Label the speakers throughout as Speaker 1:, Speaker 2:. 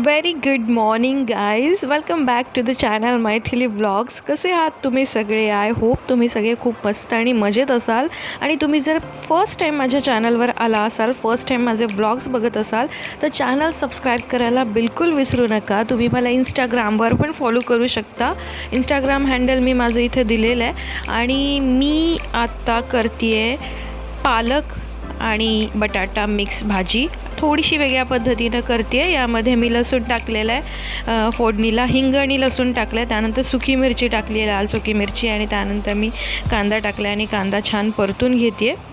Speaker 1: Very good morning guys, welcome back to the channel Maithili vlogs. कसे आहात तुम्ही सगळे? आय होप तुम्ही सगळे खूप मस्त आणि मजेत असाल. आणि तुम्ही जर फर्स्ट टाईम माझ्या चॅनलवर आला असाल, फर्स्ट टाईम माझे व्लॉग्स बघत असाल, तर चॅनल सबस्क्राईब करायला बिलकुल विसरू नका. तुम्ही मला इंस्टाग्रामवर पण फॉलो करू शकता. इंस्टाग्राम हँडल मी माझं इथे दिलेलं आहे. आणि मी आत्ता करते आहे पालक आणि बटाटा मिक्स भाजी. थोडीशी वेगळ्या पद्धतीनं करते आहे. यामध्ये मी लसूण टाकलेलं आहे, फोडणीला हिंग आणि लसूण टाकलं आहे. त्यानंतर सुकी मिरची टाकली आहे, लाल सुकी मिरची. आणि त्यानंतर मी कांदा टाकला आणि कांदा छान परतून घेते आहे.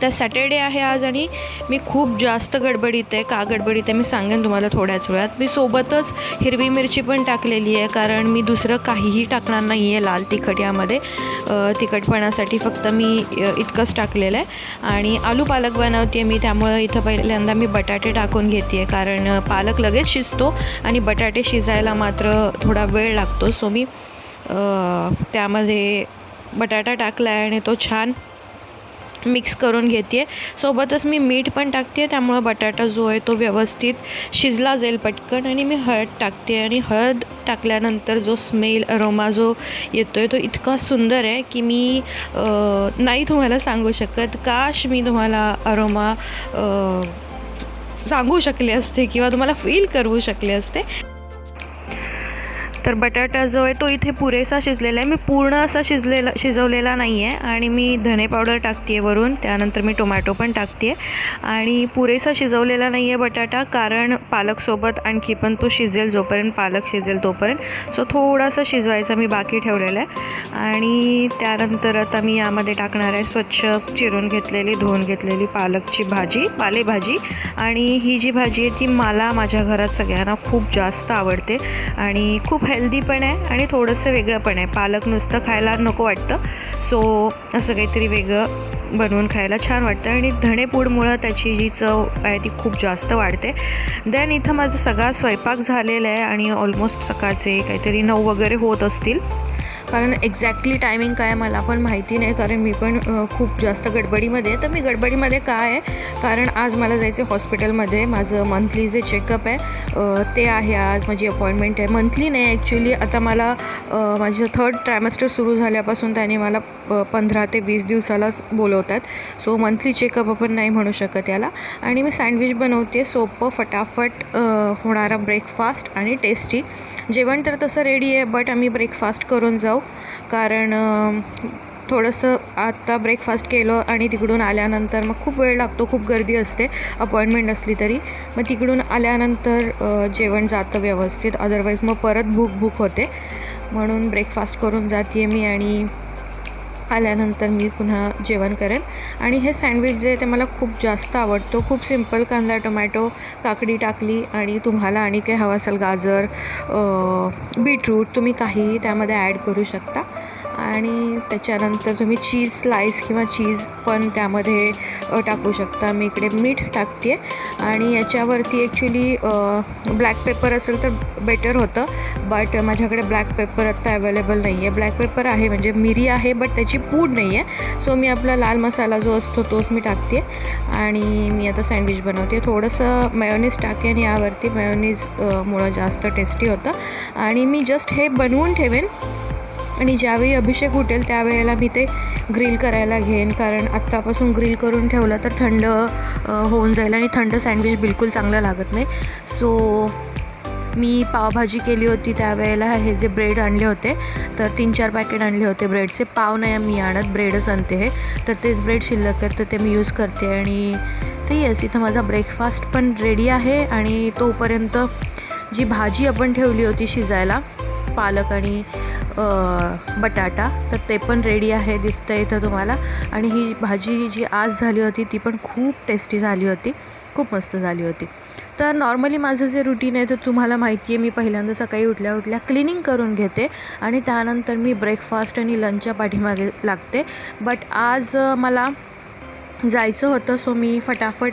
Speaker 1: तर सॅटर्डे आहे आज आणि मी खूप जास्त गडबडीत आहे. का गडबडीत आहे मी सांगेन तुम्हाला थोड्याच वेळात. मी सोबतच हिरवी मिरची पण टाकलेली आहे, कारण मी दुसरं काहीही टाकणार नाही आहे लाल तिखट यामध्ये. तिखटपणासाठी फक्त मी इतकंच टाकलेलं आहे. आणि आलू पालक बनवते मी, त्यामुळं इथं पहिल्यांदा मी बटाटे टाकून घेते आहे, कारण पालक लगेच शिजतो आणि बटाटे शिजायला मात्र थोडा वेळ लागतो. सो मी त्यामध्ये बटाटा टाकला आहे आणि तो छान मिक्स करून घेते आहे. सोबतच मी मीठ पण टाकते आहे, त्यामुळं बटाटा जो आहे तो व्यवस्थित शिजला जाईल पटकन. आणि मी हळद टाकते आहे, आणि हळद टाकल्यानंतर जो स्मेल अरोमा जो येतो आहे तो इतका सुंदर आहे की मी नाही तुम्हाला सांगू शकत. काश मी तुम्हाला अरोमा सांगू शकले असते किंवा तुम्हाला फील करू शकले असते. तर बटाटा जो आहे तो इथे पुरेसा शिजलेला आहे. मी पूर्ण असा शिजवलेला नाही आहे. आणि मी धने पावडर टाकते आहे वरून. त्यानंतर मी टोमॅटो पण टाकते आहे. आणि पुरेसा शिजवलेला नाही आहे बटाटा, कारण पालकसोबत आणखी पण तो शिजेल, जोपर्यंत पालक शिजेल तोपर्यंत. सो थोडासा शिजवायचा मी बाकी ठेवलेला आहे. आणि त्यानंतर आता मी यामध्ये टाकणार आहे स्वच्छ चिरून घेतलेली, धुवून घेतलेली पालकची भाजी, पालेभाजी. आणि ही जी भाजी आहे ती मला माझ्या घरात सगळ्यांना खूप जास्त आवडते आणि खूप हेल्दी पण आहे आणि थोडंसं वेगळं पण आहे. पालक नुसतं खायला नको वाटतं, सो असं काहीतरी वेगळं बनवून खायला छान वाटतं. आणि धणेपूडमुळं त्याची जी चव आहे ती खूप जास्त वाढते. देन इथं माझा सगळा स्वयंपाक झालेला आहे आणि ऑलमोस्ट सकाळचे काहीतरी 9 वगैरे होत असतील, कारण एक्झॅक्टली टायमिंग काय मला पण माहिती नाही, कारण मी पण खूप जास्त गडबडीमध्ये आहे. तर मी गडबडीमध्ये काय आहे, कारण आज मला जायचं आहे हॉस्पिटलमध्ये. माझं मंथली जे चेकअप आहे ते आहे आज. माझी अपॉइंटमेंट आहे. मंथली नाही ॲक्च्युली, आता मला माझं 3rd ट्रायमेस्टर सुरू झाल्यापासून त्याने मला 15 ते 20 दिवसालाच बोलवतात. सो मंथली चेकअप आपण नाही म्हणू शकत याला. आणि मी सँडविच बनवते, सोपं फटाफट होणारा ब्रेकफास्ट आणि टेस्टी. जेवण तर तसं रेडी आहे, बट आम्ही ब्रेकफास्ट करून जाऊ, कारण थोडंसं आत्ता ब्रेकफास्ट केलं आणि तिकडून आल्यानंतर मग खूप वेळ लागतो, खूप गर्दी असते अपॉइंटमेंट असली तरी. मग तिकडून आल्यानंतर जेवण जातं व्यवस्थित, अदरवाईज मग परत भूक होते. म्हणून ब्रेकफास्ट करून जाते मी आणि आल्यानंतर मी पुन्हा जेवण करेन. आणि हे सँडविच जे आहे ते मला खूप जास्त आवडतो. खूप सिम्पल, कांदा टोमॅटो काकडी टाकली आणि तुम्हाला आणि काही हवं असेल गाजर, बीटरूट, तुम्ही काहीही त्यामध्ये ॲड करू शकता. आणि त्याच्यानंतर तुम्ही चीज स्लाईस किंवा चीज पण त्यामध्ये टाकू शकता. मी इकडे मीठ टाकते आहे. आणि याच्यावरती ॲक्च्युली ब्लॅक पेपर असेल तर बेटर होतं, बट माझ्याकडे ब्लॅक पेपर आत्ता अवेलेबल नाही आहे. ब्लॅक पेपर आहे म्हणजे मिरी आहे, बट त्याची पूड नाही आहे. सो मी आपला लाल मसाला जो असतो तोच मी टाकते. आणि मी आता सँडविच बनवते. थोडंसं मेयोनीज टाकेन यावरती, मेयोनीज मुळं जास्त टेस्टी होतं. आणि मी जस्ट हे बनवून ठेवेन आणि ज्यावेळी अभिषेक उठेल त्यावेळेला मी ते ग्रिल करायला घेईन, कारण आत्तापासून ग्रिल करून ठेवलं तर थंड होऊन जाईल आणि थंड सँडविच बिलकुल चांगलं लागत नाही. सो मी पावभाजी केली होती त्यावेळेला हे जे ब्रेड आणले होते, तर 3-4 पॅकेट आणले होते ब्रेडचे. पाव नाही मी आणत, ब्रेडच आणते हे. तर तेच ब्रेड शिल्लक आहेत तर ते मी यूज करते. आणि ते येस, इथं माझा ब्रेकफास्ट पण रेडी आहे. आणि तोपर्यंत जी भाजी आपण ठेवली होती शिजायला, पालक आणि बटाटा, तर ते पण रेडी आहे, दिसतं इथं तुम्हाला. आणि ही भाजी जी आज झाली होती ती पण खूप टेस्टी झाली होती, खूप मस्त झाली होती. तर नॉर्मली माझं जे रुटीन आहे तर तुम्हाला माहिती आहे, मी पहिल्यांदा सकाळी उठल्या क्लिनिंग करून घेते आणि त्यानंतर मी ब्रेकफास्ट आणि लंचच्या पाठीमागे लागते. बट आज मला जायचं होतं, सो मी फटाफट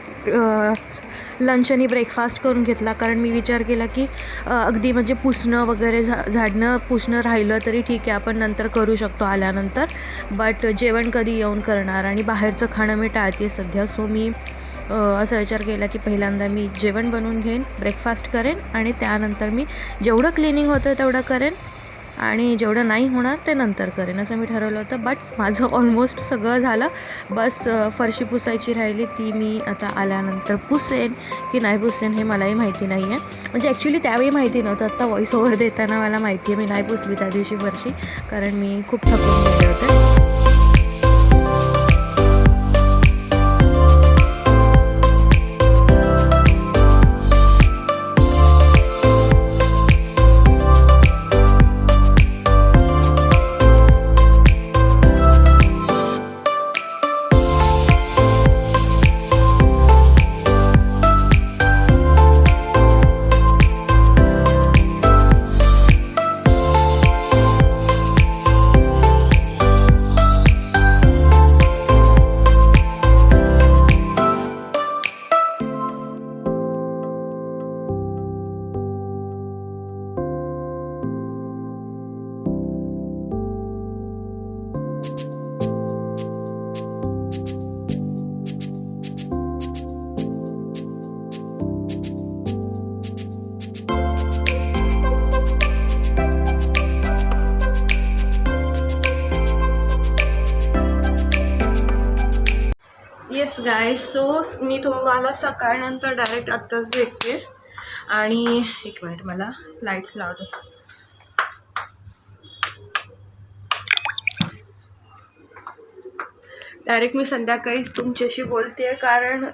Speaker 1: लंच आणि ब्रेकफास्ट करून घेतला, कारण मी विचार केला की अगदी म्हणजे पुसणं वगैरे झाडणं पुसणं राहिलं तरी ठीक आहे, आपण नंतर करू शकतो आल्यानंतर. बट जेवण कधी येऊन करणार आणि बाहेरचं खाणं मी टाळते सध्या. सो मी असा विचार केला की पहिल्यांदा मी जेवण बनवून घेईन, ब्रेकफास्ट करेन आणि त्यानंतर मी जेवढं क्लिनिंग होतं तेवढं करेन आणि जेवढं नाही होणार ते नंतर करेन असं मी ठरवलं होतं. बट माझं ऑलमोस्ट सगळं झालं. बस फरशी पुसायची राहिली, ती मी आता आल्यानंतर पुसेन की नाही पुसेन हे मलाही माहिती नाही आहे. म्हणजे ॲक्च्युली त्यावेळी माहिती नव्हतं, आत्ता व्हॉईस ओव्हर देताना मला माहिती आहे मी नाही पुसली त्या दिवशी फरशी, कारण मी खूप थकून गेले होते. येस गाईज, सो मी तुम्हाला सकाळनंतर डायरेक्ट आत्ताच भेटते आणि एक मिनिट मला लाईट्स लावतो. डायरेक्ट मी संध्याकाळीच तुमच्याशी बोलते, कारण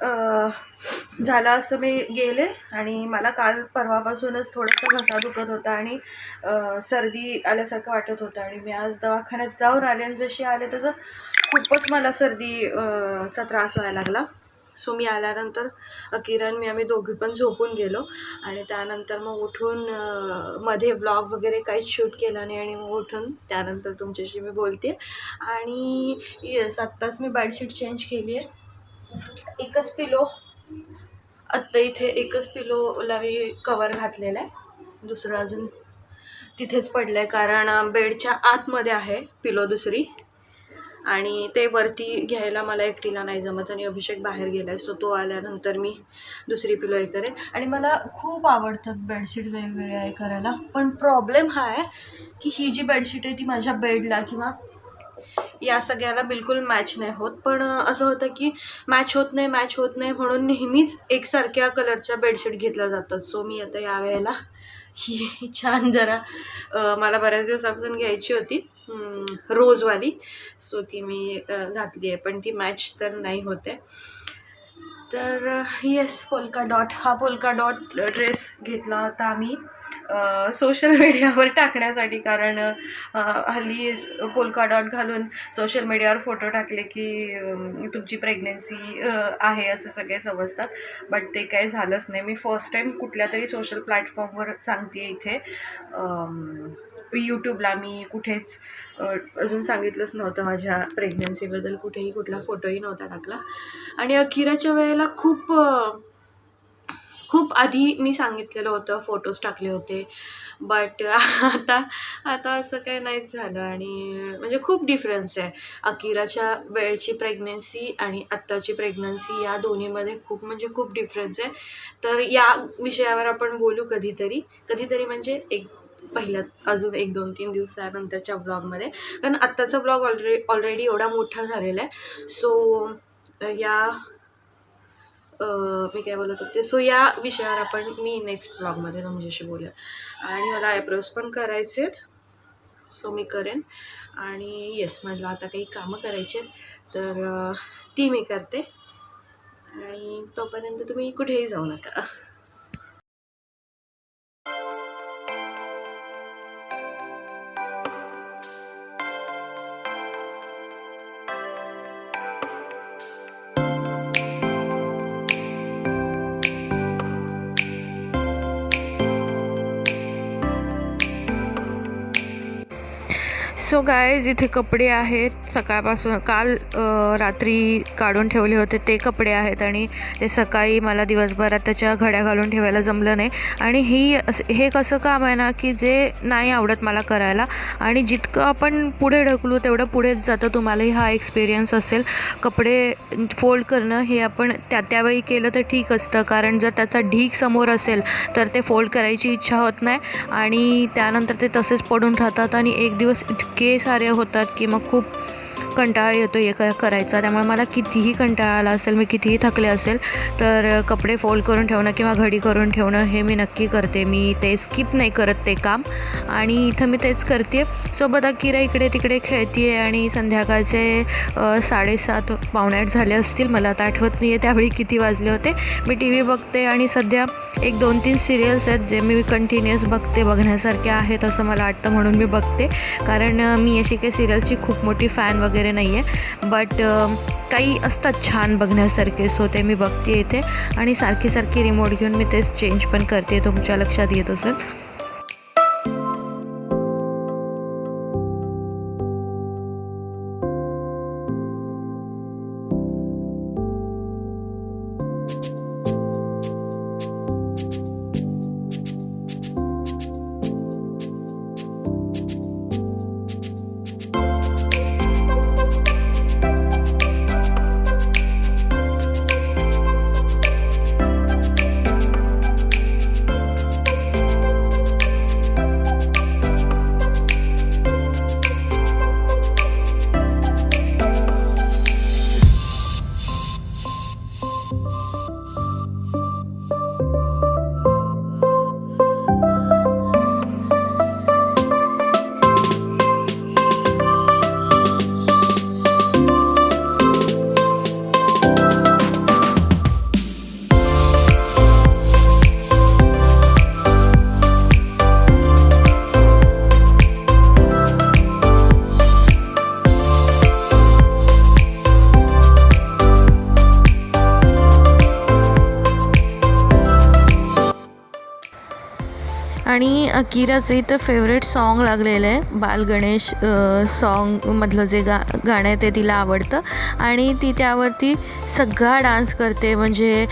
Speaker 1: झालं असं मी गेले आणि मला काल परवापासूनच थोडंसं घसा दुखत होता आणि सर्दी आल्यासारखं वाटत होतं आणि मी आज दवाखान्यात जाऊन आले आणि जशी आले तसं खूपच मला सर्दीचा त्रास व्हायला लागला. सो मी आल्यानंतर किरण मी आम्ही दोघी पण झोपून गेलो आणि त्यानंतर मग उठून मध्ये व्लॉग वगैरे काहीच शूट केला नाही आणि मग उठून त्यानंतर तुमच्याशी मी बोलते. आणि येस, आत्ताच मी बेडशीट चेंज केली आहे. एकच पिलो आत्ता इथे, एकच पिलोला मी कवर घातलेला आहे, दुसरं अजून तिथेच पडलं आहे कारण बेडच्या आतमध्ये आहे पिलो दुसरी आणि ते वरती घ्यायला मला एकटीला नाही जमत आणि अभिषेक बाहेर गेला आहे. सो तो आल्यानंतर मी दुसरी पिलो हे करेन. आणि मला खूप आवडतात बेडशीट वेगवेगळ्या हे करायला, पण प्रॉब्लेम हा आहे की ही जी बेडशीट आहे ती माझ्या बेडला किंवा या सगळ्याला बिलकुल मॅच नाही होत. पण असं होतं की मॅच होत नाही म्हणून नेहमीच एकसारख्या कलरच्या बेडशीट घेतल्या जातात. सो मी आता यावेळेला ही छान जरा मला बऱ्याच दिवसापासून घ्यायची होती रोजवाली, सो ती मी घातली आहे, पण ती मॅच तर नाही होते. तर येस, हा पोल्का डॉट ड्रेस घेतला होता आम्ही सोशल मीडियावर टाकण्यासाठी, कारण हल्ली पोल्का डॉट घालून सोशल मीडियावर फोटो टाकले की तुमची प्रेग्नन्सी आहे असं सगळे समजतात. बट ते काही झालंच नाही. मी फर्स्ट टाईम कुठल्या तरी सोशल प्लॅटफॉर्मवर सांगते इथे, यूट्यूबला मी कुठेच अजून सांगितलंच नव्हतं माझ्या प्रेग्नन्सीबद्दल, कुठेही कुठला फोटोही नव्हता टाकला. आणि अखिराच्या वेळेला खूप आधी मी सांगितलेलं होतं, फोटोज टाकले होते, बट आता असं काही नाहीच झालं. आणि म्हणजे खूप डिफरन्स आहे अकिराच्या वेळची प्रेग्नन्सी आणि आत्ताची प्रेग्नन्सी, या दोन्हीमध्ये खूप डिफरन्स आहे. तर या विषयावर आपण बोलू कधीतरी म्हणजे अजून 1-2-3 दिवसानंतरच्या ब्लॉगमध्ये, कारण आत्ताचा ब्लॉग ऑलरेडी एवढा मोठा झालेला आहे. सो मी काय बोलत होते, सो या विषयावर मी नेक्स्ट ब्लॉगमध्ये तुमच्याशी बोलेन. आणि मला आयब्रोज पण करायचे आहेत, सो मी करेन. आणि येस, मला आता काही कामं करायची आहेत तर ती मी करते आणि तोपर्यंत तुम्ही कुठेही जाऊ नका. सो गाईज इथे कपडे आहेत, सकाळपासून काल रात्री काढून ठेवले होते ते कपडे आहेत आणि ते सकाळी मला दिवसभरात त्याच्या घड्या घालून ठेवायला जमलं नाही. आणि हे कसं काम आहे ना की जे नाही आवडत मला करायला, आणि जितकं आपण पुढे ढकलू तेवढं पुढेच जातं. तुम्हालाही हा एक्सपिरियन्स असेल. कपडे फोल्ड करणं हे आपण त्यावेळी केलं तर ठीक असतं, कारण जर त्याचा ढीग समोर असेल तर ते फोल्ड करायची इच्छा होत नाही आणि त्यानंतर ते तसेच पडून राहतात आणि एक दिवस इतके सारे होतात की मग खूप कंटाळा येतो हे करायचा. त्यामुळे मला कितीही कंटाळा आला असेल, मी कितीही थकले असेल, तर कपडे फोल्ड करून ठेवणं किंवा घडी करून ठेवणं हे मी नक्की करते. मी ते स्किप नाही करत ते काम, आणि इथं मी तेच करते. सोबत अकिरा इकडे तिकडे खेळते आहे आणि संध्याकाळचे 7:30 पावणे 8 झाले असतील, मला आता आठवत नाही आहे त्यावेळी किती वाजले होते. मी टी व्ही बघते आणि सध्या 1-2-3 सिरियल्स आहेत जे मी कंटिन्युअस बघण्यासारखे आहेत असं मला वाटतं, म्हणून मी बघते. कारण मी अशी काही सिरियलची खूप मोठी फॅन वगैरे नाही आहे, बट काही असतात छान बघण्यासारखे, सो ते मी बघते इथे. आणि सारखी रिमोट घेऊन मी तेच चेंज पण करते, तुमच्या लक्षात येत असेल. आणि अकिराचं इथं फेवरेट सॉन्ग लागलेलं आहे, बाल गणेश सॉन्गमधलं जे गाणं आहे ते तिला आवडतं आणि ती त्यावरती सगळा डान्स करते. म्हणजे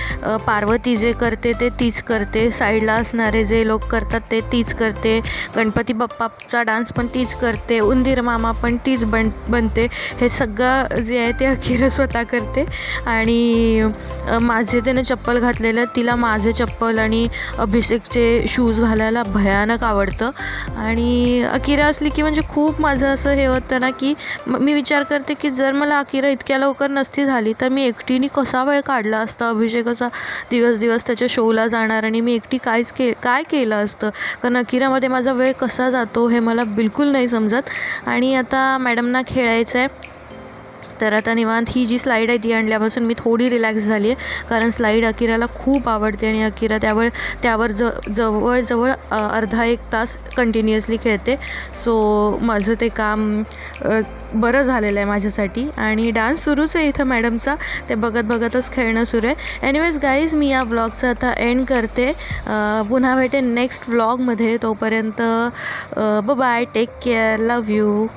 Speaker 1: पार्वती जे करते ते तीच करते, साईडला असणारे जे लोक करतात ते तीच करते, गणपती बाप्पाचा डान्स पण तीच करते, उंदीर मामा पण तीच बनते. हे सगळं जे आहे ते अकिरा स्वतः करते. आणि माझे त्याने चप्पल घातलेलं, तिला माझे चप्पल आणि अभिषेकचे शूज घालायला भयानक आवडतं. आणि अकिरा असली की म्हणजे खूप माझं असं हे होतं ना की मी विचार करते की जर मला अकिरा इतक्या लवकर नसती झाली तर मी एकटीने कसा वेळ काढला असता. अभिषेक असा दिवस त्याच्या शोला जाणार आणि मी एकटी काय केलं असतं, कारण अकिरामध्ये माझा वेळ कसा जातो हे मला बिलकुल नाही समजत. आणि आता मॅडमना खेळायचं आहे, तर आता निवांत ही जी स्लाईड आहे ती आणल्यापासून मी थोडी रिलॅक्स झाली आहे, कारण स्लाईड अकिराला खूप आवडते आणि अकिरा त्यावर जवळ अर्धा 1 तास कंटिन्युअसली खेळते. सो माझं ते काम बरं झालेलं आहे माझ्यासाठी. आणि डान्स सुरूच आहे इथं मॅडमचा, ते बघतच खेळणं सुरू आहे. एनिवेज गाईज, मी या व्लॉगचा आता एंड करते. पुन्हा भेटेन नेक्स्ट व्लॉगमध्ये. तोपर्यंत bye, take care, love you.